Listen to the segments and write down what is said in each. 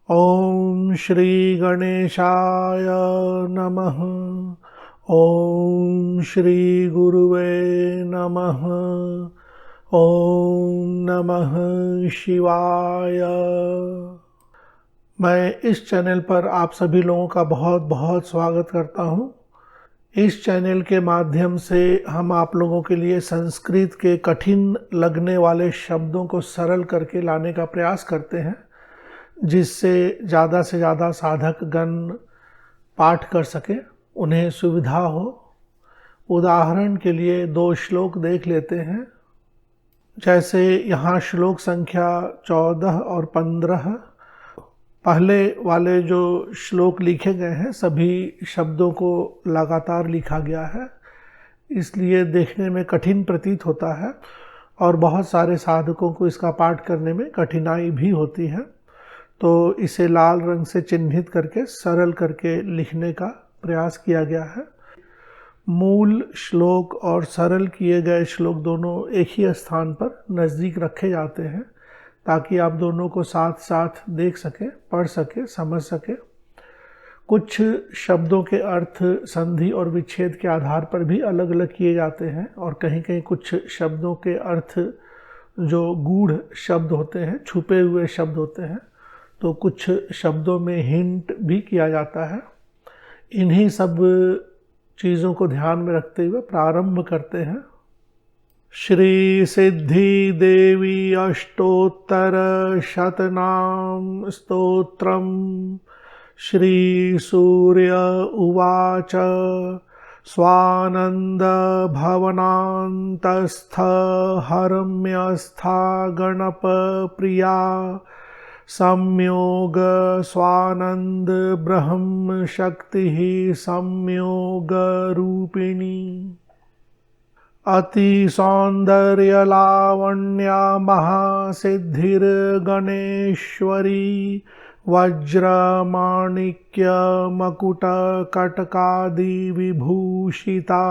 ओम श्री गणेशाय नमः। ओम श्री गुरुवे नमः। ओम नमः शिवाय। मैं इस चैनल पर आप सभी लोगों का बहुत बहुत स्वागत करता हूं। इस चैनल के माध्यम से हम आप लोगों के लिए संस्कृत के कठिन लगने वाले शब्दों को सरल करके लाने का प्रयास करते हैं, जिससे ज़्यादा से ज़्यादा साधक गण पाठ कर सके, उन्हें सुविधा हो। उदाहरण के लिए 2 श्लोक देख लेते हैं। जैसे यहाँ श्लोक संख्या 14 और 15। पहले वाले जो श्लोक लिखे गए हैं सभी शब्दों को लगातार लिखा गया है, इसलिए देखने में कठिन प्रतीत होता है और बहुत सारे साधकों को इसका पाठ करने में कठिनाई भी होती है। तो इसे लाल रंग से चिन्हित करके सरल करके लिखने का प्रयास किया गया है। मूल श्लोक और सरल किए गए श्लोक दोनों एक ही स्थान पर नज़दीक रखे जाते हैं, ताकि आप दोनों को साथ साथ देख सकें, पढ़ सकें, समझ सकें। कुछ शब्दों के अर्थ संधि और विच्छेद के आधार पर भी अलग अलग किए जाते हैं, और कहीं कहीं कुछ शब्दों के अर्थ जो गूढ़ शब्द होते हैं, छुपे हुए शब्द होते हैं, तो कुछ शब्दों में हिंट भी किया जाता है। इन्हीं सब चीज़ों को ध्यान में रखते हुए प्रारंभ करते हैं। श्री सिद्धि देवी अष्टोत्तर शतनाम स्तोत्रम। श्री सूर्य उवाच स्वानंद भवनान्तस्थ हरम्यस्था गणप प्रिया संयोग स्वानंद ब्रह्म शक्ति संयोग रूपिणी। अति सौंदर्य लावण्या महासिद्धिर गणेश्वरी वज्र माणिक्य मकुट कटकादि विभूषिता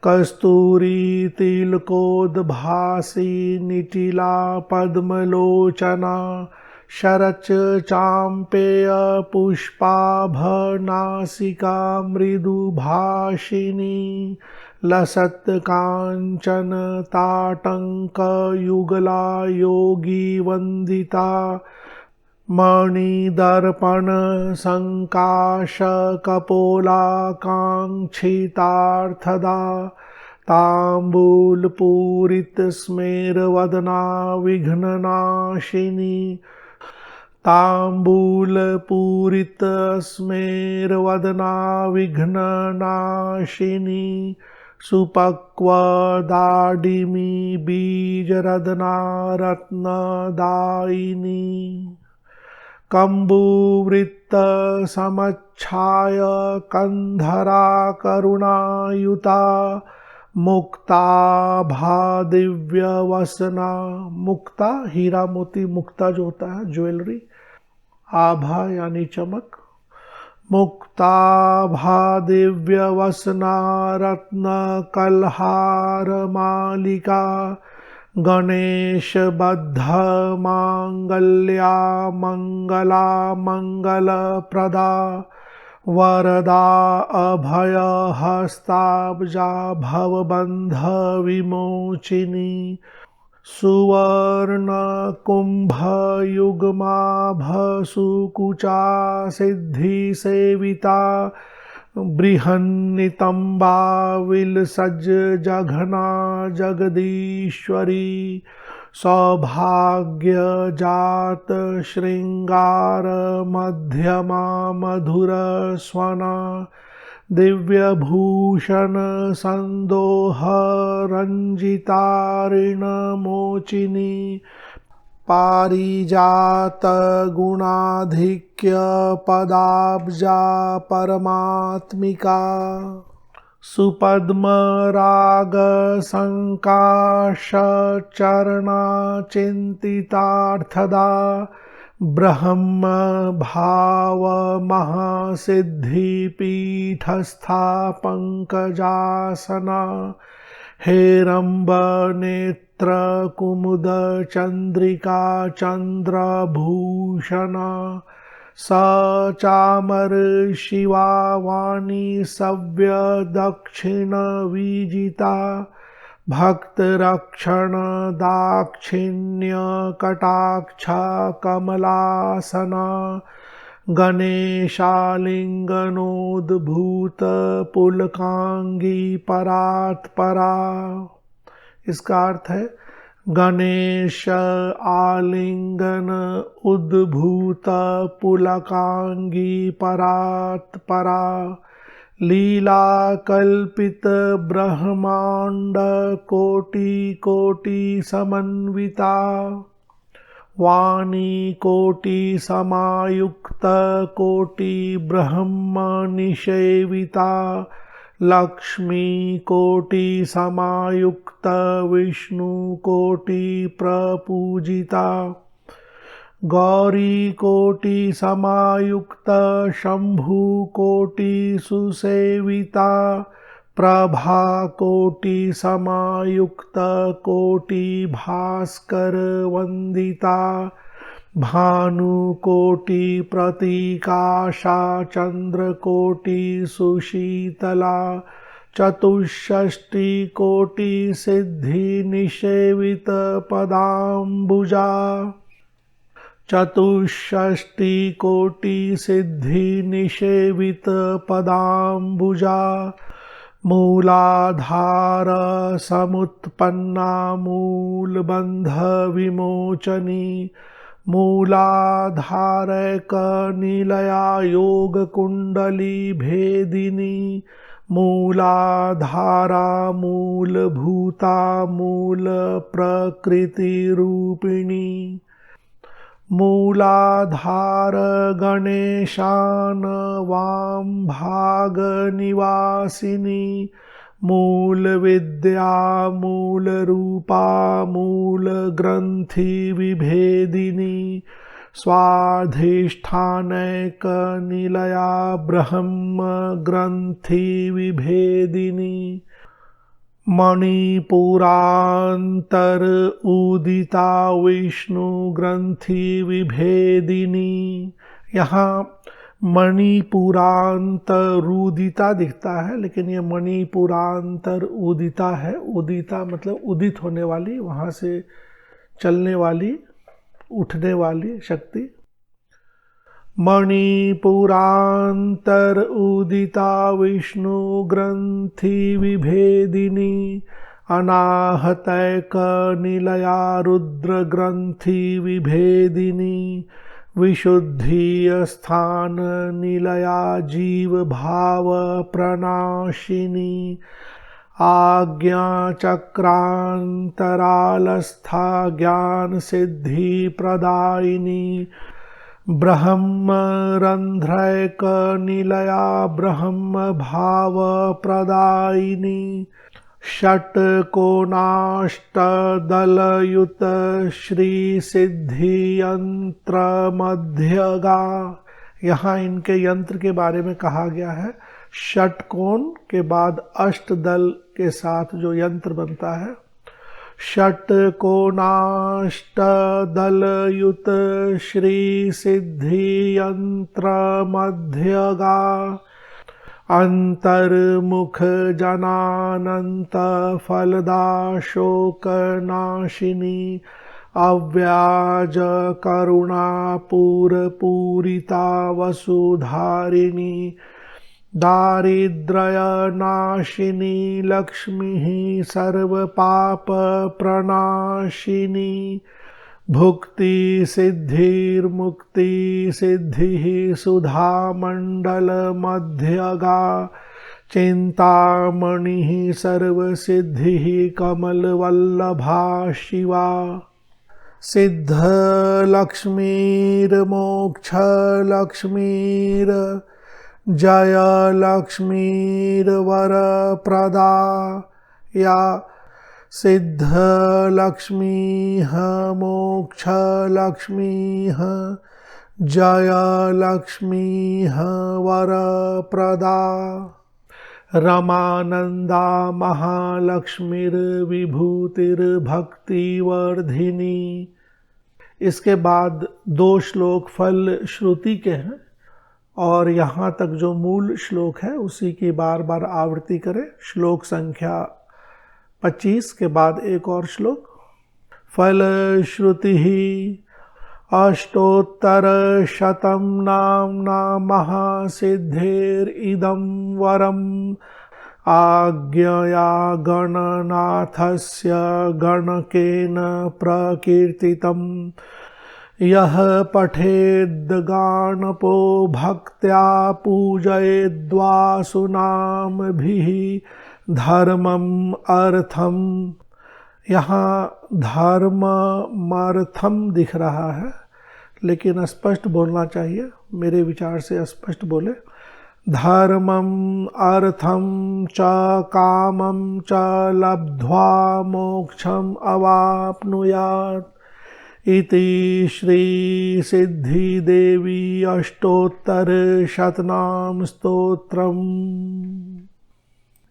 कस्तूरी तिलकोद्भासी निटिला पद्मलोचना शरच चाम्पेय पुष्पाभ नासिका मृदुभाषिनी लसत् कांचन ताटंक युगला योगी वंदिता मणिदर्पण संकाश कपोला कांक्षितार्थदा तांबूलपूरित स्मेरवदना विघ्ननाशिनी तांबूलपूरित स्मेरवदना विघ्ननाशिनी सुपक्वदाडिमी बीजरदना रत्नदायिनी कम्बुवृत्त समच्छाय कंधरा करुणायुता मुक्ताभा दिव्य वसना। मुक्ता हीरा मोती मुक्ता जो होता है ज्वेलरी, आभा यानी चमक। मुक्ताभा दिव्य वसना रत्न कलहार मालिका गणेश बद्ध मांगल्या मंगला मंगल प्रदा वरदा अभय हस्ताब्जा भवबंध विमोचिनी सुवर्ण कुंभ युग्माभ सुकुचा सिद्धि सेविता बृहन्नितंबा विलसज जघना जगदीश्वरी सौभाग्य जात श्रृंगार मध्यमा मधुर स्वना दिव्यभूषण संदोह रंजितारिण मोचिनी पारिजात गुणाधिक्य पदाब्जा परमात्मिका सुपद्म राग संकाश चरणा चिंतितार्थदा ब्रह्म भाव महासिद्धि पीठस्था पंकजासना हेरम्बनेत्र कुमुद चंद्रिका चंद्रभूषणा स चामर शिवा वाणी सव्य दक्षिण विजिता भक्त रक्षण दाक्षिण्य कटाक्ष कमलासना गणेशालिंगनोद्भूत पुलकांगी परात्परा। इसका अर्थ है गणेश आलिंगन उद्भूत पुलकांगी परात्परा लीला कल्पित ब्रह्मांड कोटि कोटि समन्विता वाणी कोटि समायुक्त कोटि ब्रह्म निषेविता लक्ष्मी कोटि समायुक्त विष्णु कोटि प्रपूजिता गौरी कोटि समायुक्त शंभु कोटि सुसेविता प्रभा कोटि समायुक्त कोटि भास्कर वंदिता भानु कोटि प्रतीकाशा चंद्र कोटि सुशीतला चतुष्षष्टि कोटि सिद्धि निषेवित पदाम्बुजा चतुष्षष्टि कोटि सिद्धि निषेवित पदाम्बुजा मूलाधार समुत्पन्ना मूलबंध विमोचनी मूलाधारक निलया योग कुंडली भेदिनी मूलाधारा मूलभूता मूल प्रकृति रूपिणी मूलाधार गणेशान वाम भाग निवासिनी मूल विद्या मूल रूपा मूल ग्रंथि विभेदिनी स्वाधिष्ठानैक निलया ब्रह्म ग्रंथि विभेदिनी मणिपुरांतर उदिता विष्णु ग्रंथि विभेदिनी। यहाँ मणिपुरांतर उदिता दिखता है लेकिन ये मणिपुरांतर उदिता है। उदिता मतलब उदित होने वाली, वहाँ से चलने वाली, उठने वाली शक्ति। मणिपुरांतर उदिता विष्णु ग्रंथि विभेदिनी अनाहतैक निलया रुद्र ग्रंथि विभेदिनी विशुद्धि स्थान निलया जीव भाव प्रणाशिनी आज्ञा चक्रांतरालस्था ज्ञान सिद्धि प्रदायिनी ब्रह्म रंध्रैक निलया ब्रह्म भाव प्रदायिनी षट्कोणाष्ट दलयुत श्री सिद्धि यंत्र मध्यगा। यहाँ इनके यंत्र के बारे में कहा गया है। षटकोण के बाद अष्ट दल के साथ जो यंत्र बनता है, षट्कोणाष्ट दलयुत श्री सिद्धि यंत्र मध्यगा अंतर्मुख जनानंत फलदा शोक नाशिनी अव्याज करुणा पूरिता वसुधारिणी दारिद्र्य नाशिनी लक्ष्मी सर्व पाप प्रणाशिनी भुक्ति सिद्धिर्मुक्ति सिद्धि सुधा मंडल मध्यगा चिंतामणि सर्व सिद्धि कमल वल्लभा शिवा सिद्ध लक्ष्मीर मोक्ष लक्ष्मीर जय लक्ष्मीर वर प्रदा या सिद्ध लक्ष्मी मोक्ष लक्ष्मी जय लक्ष्मी वर प्रदा रमानंदा महालक्ष्मीर्विभूतिर्भक्तिवर्धिनी। इसके बाद 2 श्लोक फल श्रुति के हैं और यहाँ तक जो मूल श्लोक है उसी की बार बार आवृत्ति करें। श्लोक संख्या 25 के बाद एक और श्लोक। फल श्रुति अष्टोत्तरशतं नाम्ना महासिद्धिरिदं वरम् आज्ञया गणनाथस्य गणकेन प्रकीर्तितम् यः पठेद्गाणपो भक्त्या पूजयेद्वासुनामभिः धर्मम् अर्थम्। यहाँ धर्ममर्थम दिख रहा है लेकिन स्पष्ट बोलना चाहिए, मेरे विचार से स्पष्ट बोले। धर्मम् अर्थम च कामं च लब्ध्वा मोक्षम अवाप्नुयात् इति श्री सिद्धि देवी अष्टोत्तर शतनाम स्तोत्रम।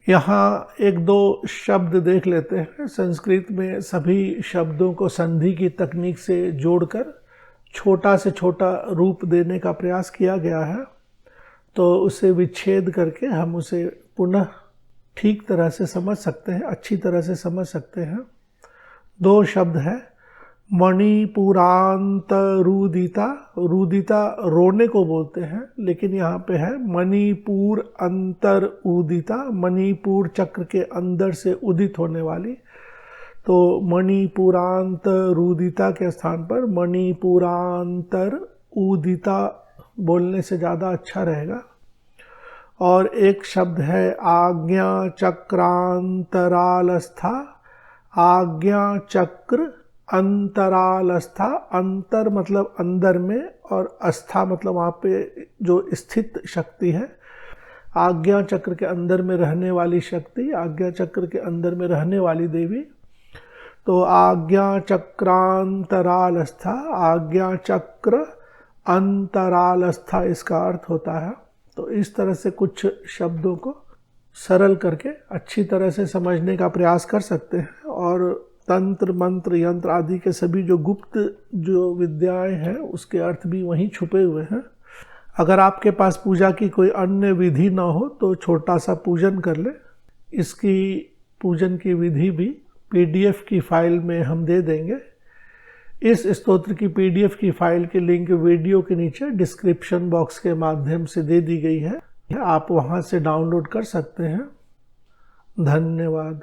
यहाँ 1-2 शब्द देख लेते हैं। संस्कृत में सभी शब्दों को संधि की तकनीक से जोड़कर छोटा से छोटा रूप देने का प्रयास किया गया है, तो उसे विच्छेद करके हम उसे पुनः ठीक तरह से समझ सकते हैं, अच्छी तरह से समझ सकते हैं। 2 शब्द हैं, मणिपुरांत रुदिता। रुदिता रोने को बोलते हैं, लेकिन यहाँ पे है मणिपुर अंतर उदिता, मणिपुर चक्र के अंदर से उदित होने वाली। तो मणिपुरांत रुदिता के स्थान पर मणिपुरांतर उदिता बोलने से ज़्यादा अच्छा रहेगा। और एक शब्द है आज्ञा चक्रांतरालस्था। आज्ञा चक्र अंतरालस्था। अंतर मतलब अंदर में और अस्था मतलब वहाँ पे जो स्थित शक्ति है। आज्ञा चक्र के अंदर में रहने वाली शक्ति, आज्ञा चक्र के अंदर में रहने वाली देवी। तो आज्ञा चक्रांतरालस्था, आज्ञा चक्र अंतरालस्था इसका अर्थ होता है। तो इस तरह से कुछ शब्दों को सरल करके अच्छी तरह से समझने का प्रयास कर सकते हैं। और तंत्र मंत्र यंत्र आदि के सभी जो गुप्त जो विद्याएं हैं उसके अर्थ भी वहीं छुपे हुए हैं। अगर आपके पास पूजा की कोई अन्य विधि ना हो तो छोटा सा पूजन कर ले। इसकी पूजन की विधि भी PDF की फाइल में हम दे देंगे। इस स्तोत्र की PDF की फाइल के लिंक वीडियो के नीचे डिस्क्रिप्शन बॉक्स के माध्यम से दे दी गई है, आप वहां से डाउनलोड कर सकते हैं। धन्यवाद।